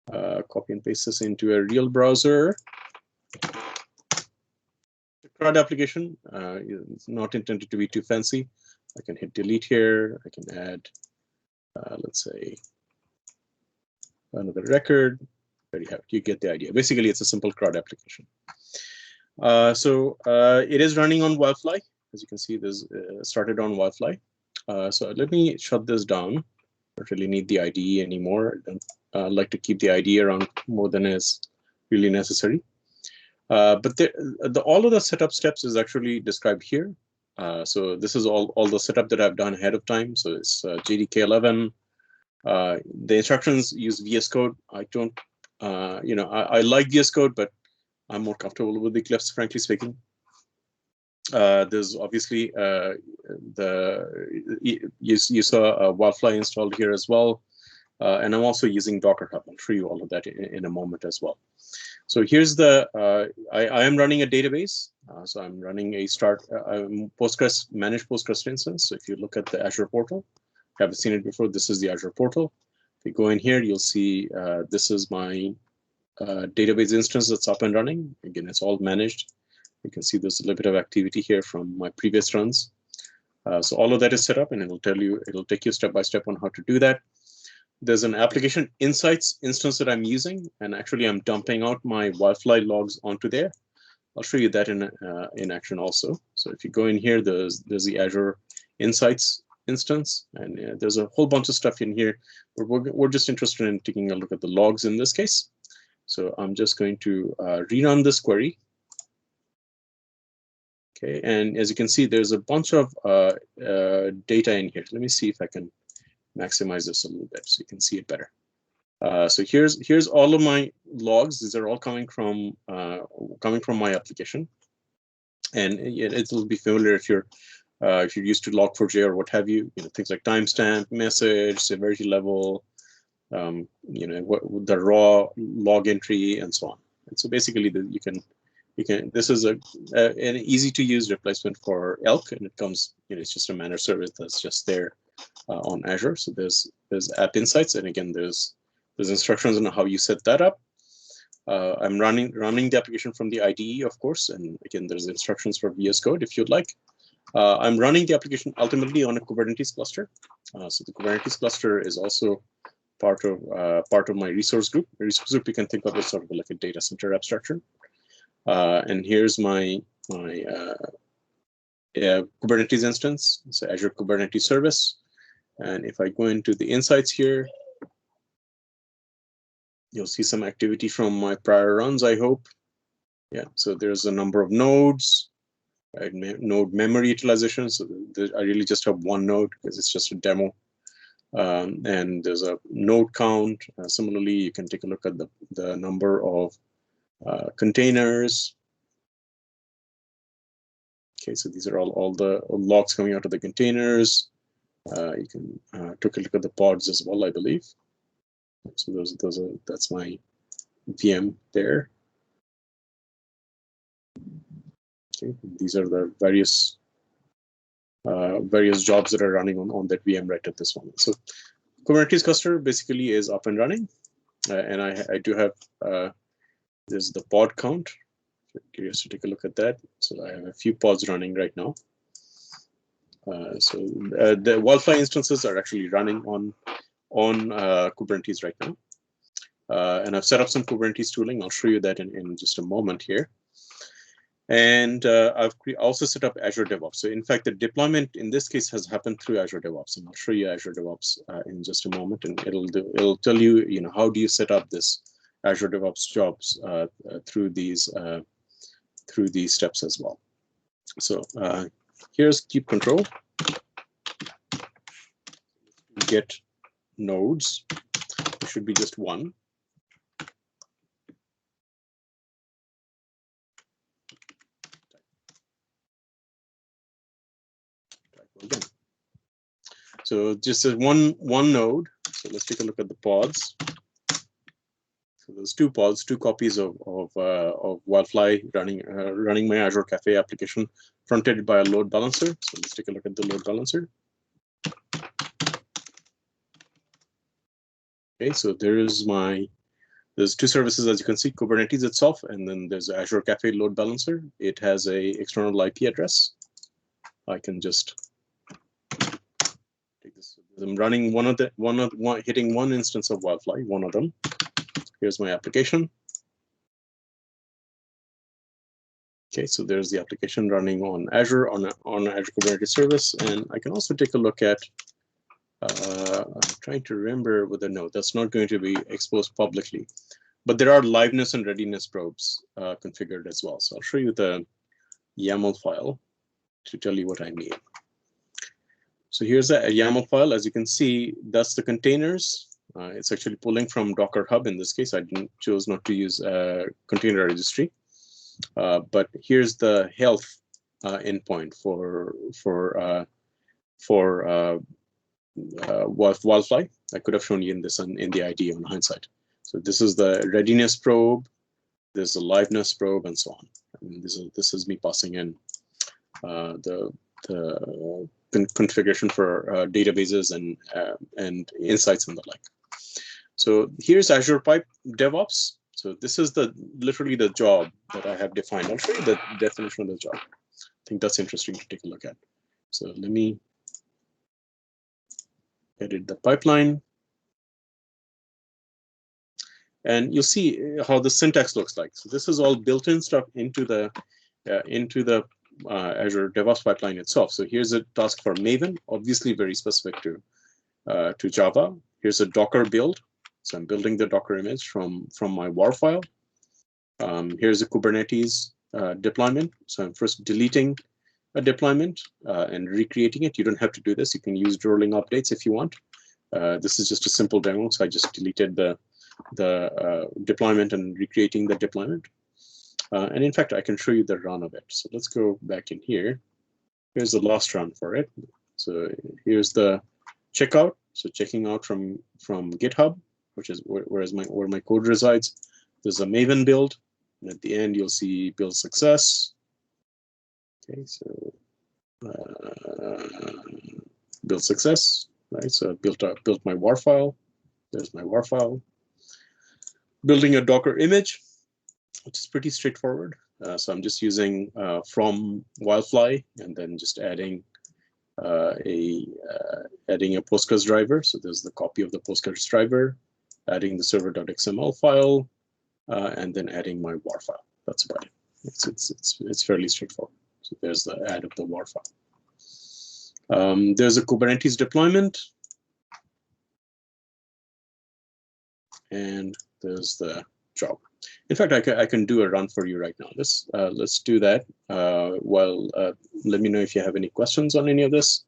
copy and paste this into a real browser. The CRUD application is not intended to be too fancy. I can hit delete here. I can add, let's say, another record. There you have it. You get the idea. Basically, it's a simple CRUD application. So it is running on Wildfly. As you can see, this started on Wildfly. So let me shut this down. I don't really need the IDE anymore. I don't like to keep the IDE around more than is really necessary. But all of the setup steps is actually described here. So this is all the setup that I've done ahead of time. So it's JDK 11. The instructions use VS Code. I don't, I like VS Code, but I'm more comfortable with Eclipse, frankly speaking. There's obviously you saw Wildfly installed here as well, and I'm also using Docker Hub. I'll show you all of that in a moment as well. So here's the I am running a database. So I'm running a Postgres managed Postgres instance. So if you look at the Azure portal, haven't seen it before. This is the Azure portal. If you go in here, you'll see this is my database instance that's up and running. Again, it's all managed. You can see there's a little bit of activity here from my previous runs. So all of that is set up, and it'll take you step by step on how to do that. There's an application insights instance that I'm using, and actually I'm dumping out my Wildfly logs onto there. I'll show you that in action also. So if you go in here, there's the Azure Insights instance, and there's a whole bunch of stuff in here. But we're just interested in taking a look at the logs in this case. So I'm just going to rerun this query. Okay, and as you can see, there's a bunch of data in here. Let me see if I can maximize this a little bit so you can see it better. So here's all of my logs. These are all coming from my application, and it'll be familiar if you're used to Log4j or what have you. Things like timestamp, message, severity level, the raw log entry, and so on. And so basically, you can. This is an easy to use replacement for Elk, and it comes. It's just a managed service that's just there on Azure. So there's App Insights, and again there's instructions on how you set that up. I'm running the application from the IDE, of course, and again there's instructions for VS Code if you'd like. I'm running the application ultimately on a Kubernetes cluster. So the Kubernetes cluster is also part of my resource group. The resource group you can think of as sort of like a data center abstraction. And here's my Kubernetes instance. So Azure Kubernetes Service. And if I go into the insights here, you'll see some activity from my prior runs, I hope. Yeah, so there's a number of nodes, right? Node memory utilization. So I really just have one node because it's just a demo. And there's a node count. Similarly, you can take a look at the number of containers. Okay, so these are all the logs coming out of the containers. You can take a look at the pods as well, I believe. So that's my VM there. Okay, these are the various jobs that are running on that VM right at this moment. So Kubernetes cluster basically is up and running, and I do have there's the pod count. Curious to take a look at that. So I have a few pods running right now. So the Wildfly instances are actually running on Kubernetes right now. And I've set up some Kubernetes tooling. I'll show you that in just a moment here. And I've also set up Azure DevOps. So in fact, the deployment in this case has happened through Azure DevOps. And I'll show you Azure DevOps in just a moment. And it'll tell you, how do you set up this Azure DevOps jobs through these steps as well. So here's keep control. Get nodes. It should be just one. Again. So just as one node. So let's take a look at the pods. So there's two pods, two copies of Wildfly running my Azure Cafe application, fronted by a load balancer. So let's take a look at the load balancer. Okay, so there's two services, as you can see, Kubernetes itself, and then there's Azure Cafe load balancer. It has a external IP address. I can just take this. I'm running hitting one instance of Wildfly, one of them. Here's my application. Okay, so there's the application running on Azure, on Azure Kubernetes service, and I can also take a look at. I'm trying to remember whether no, that's not going to be exposed publicly, but there are liveness and readiness probes configured as well. So I'll show you the YAML file to tell you what I mean. So here's a YAML file. As you can see, that's the containers. It's actually pulling from Docker Hub. In this case, I chose not to use container registry. But here's the health endpoint for Wildfly. I could have shown you in the IDE on hindsight. So this is the readiness probe. There's a liveness probe, and so on. I mean, this is me passing in the configuration for databases and insights and the like. So here's Azure Pipe DevOps. So this is literally the job that I have defined. I'll show you the definition of the job. I think that's interesting to take a look at. So let me edit the pipeline. And you'll see how the syntax looks like. So this is all built-in stuff into the Azure DevOps pipeline itself. So here's a task for Maven, obviously very specific to Java. Here's a Docker build. So I'm building the Docker image from my WAR file. Here's a Kubernetes deployment. So I'm first deleting a deployment and recreating it. You don't have to do this. You can use rolling updates if you want. This is just a simple demo. So I just deleted the deployment and recreating the deployment. And in fact, I can show you the run of it. So let's go back in here. Here's the last run for it. So here's the checkout. So checking out from GitHub, which is where my code resides. There's a Maven build, and at the end you'll see build success. Okay, so build success, right? So I built my WAR file. There's my WAR file. Building a Docker image, which is pretty straightforward. So I'm just using from Wildfly and then just adding a Postgres driver. So there's the copy of the Postgres driver, adding the server.xml file, and then adding my WAR file. That's about it. It's fairly straightforward. So there's the add of the WAR file. There's a Kubernetes deployment, and there's the job. In fact, I can do a run for you right now. Let's do that. Let me know if you have any questions on any of this,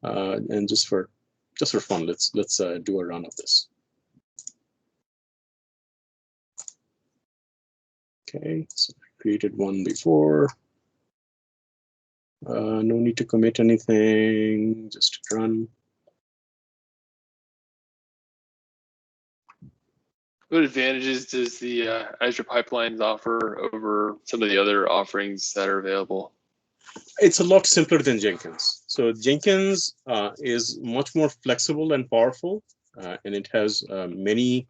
and just for fun, let's do a run of this. Okay, so I created one before. No need to commit anything. Just run. What advantages does the Azure Pipelines offer over some of the other offerings that are available? It's a lot simpler than Jenkins. So Jenkins is much more flexible and powerful, and it has many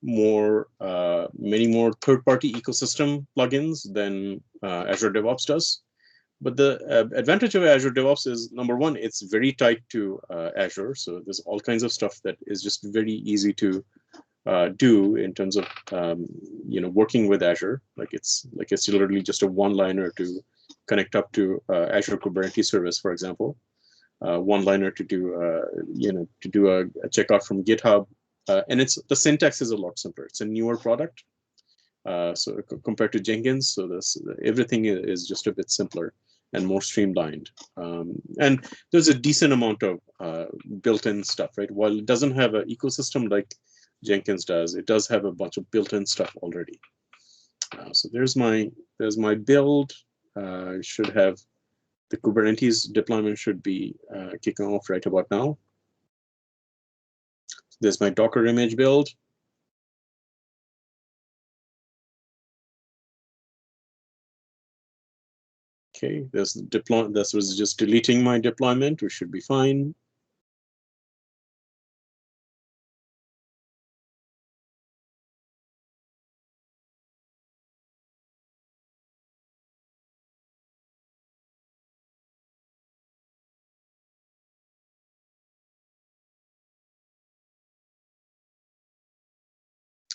more third-party ecosystem plugins than Azure DevOps does. But the advantage of Azure DevOps is, number one, it's very tied to Azure. So there's all kinds of stuff that is just very easy to do in terms of working with Azure. Like it's literally just a one-liner to connect up to Azure Kubernetes service, for example. One-liner to do a checkout from GitHub, and the syntax is a lot simpler. It's a newer product, so compared to Jenkins, so everything is just a bit simpler and more streamlined. And there's a decent amount of built-in stuff, right? While it doesn't have an ecosystem like Jenkins does, it does have a bunch of built-in stuff already. So there's my build. Should have the Kubernetes deployment should be kicking off right about now. There's my Docker image build. Okay, this was just deleting my deployment, which should be fine.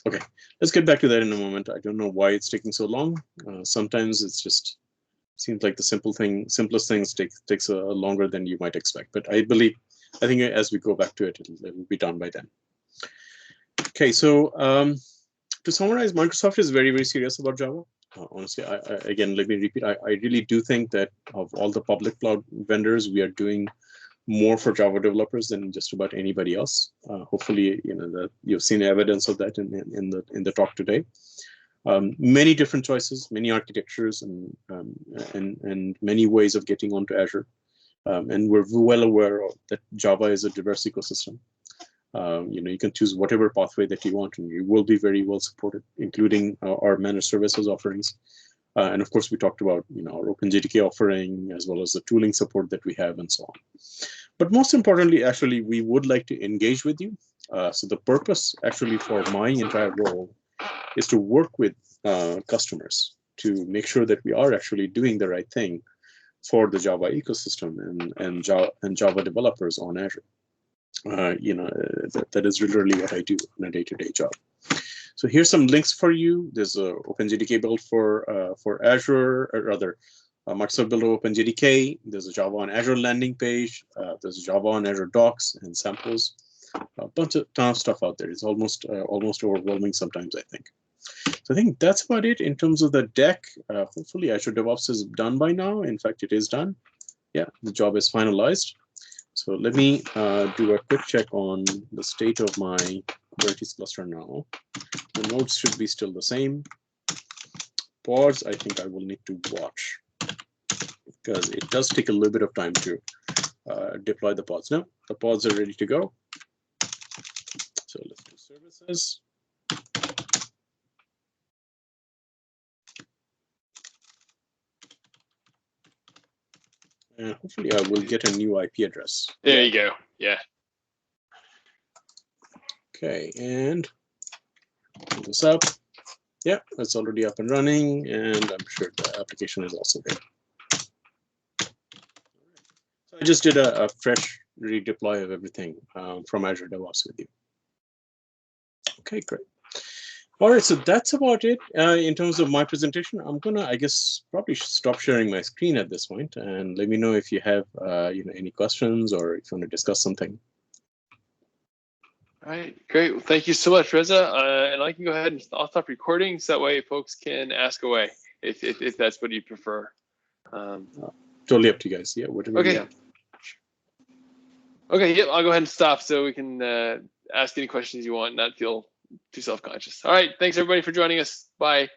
Okay, let's get back to that in a moment. I don't know why it's taking so long. Sometimes it's just seems like the simplest things takes longer than you might expect. But I think as we go back to it, it'll be done by then. Okay, so to summarize, Microsoft is very, very serious about Java. Honestly, again, let me repeat. I really do think that of all the public cloud vendors, we are doing more for Java developers than just about anybody else. Hopefully, that you've seen evidence of that in the talk today. Many different choices, many architectures, and many ways of getting onto Azure. And we're well aware of that Java is a diverse ecosystem. You can choose whatever pathway that you want, and you will be very well supported, including our managed services offerings. And of course, we talked about our Openjdk offering, as well as the tooling support that we have, and so on. But most importantly, actually, we would like to engage with you. So the purpose, actually, for my entire role is to work with customers to make sure that we are actually doing the right thing for the Java ecosystem and Java developers on Azure. That is literally what I do on a day-to-day job. So here's some links for you. There's a Openjdk build for Azure, or rather, Microsoft build of Openjdk. There's a Java on Azure landing page. There's Java on Azure docs and samples. A ton of stuff out there. It's almost overwhelming sometimes, I think. So I think that's about it in terms of the deck. Hopefully Azure DevOps is done by now. In fact, it is done. Yeah, the job is finalized. So let me do a quick check on the state of my Kubernetes cluster now. The nodes should be still the same. Pods, I think I will need to watch because it does take a little bit of time to deploy the pods. Now, the pods are ready to go. So let's do services. And hopefully I will get a new IP address. There you go. Yeah. Okay, and pull this up. Yeah, it's already up and running, and I'm sure the application is also there. So I just did a fresh redeploy of everything from Azure DevOps with you. Okay, great. All right, so that's about it in terms of my presentation. I'm gonna, I guess, probably stop sharing my screen at this point, and let me know if you have, any questions or if you want to discuss something. All right, great. Well, thank you so much, Reza. And I can go ahead and I'll stop recording so that way folks can ask away if that's what you prefer. Totally up to you guys. Yeah, whatever. Okay. Okay, yep, I'll go ahead and stop so we can ask any questions you want and not feel too self-conscious. All right, thanks everybody for joining us. Bye.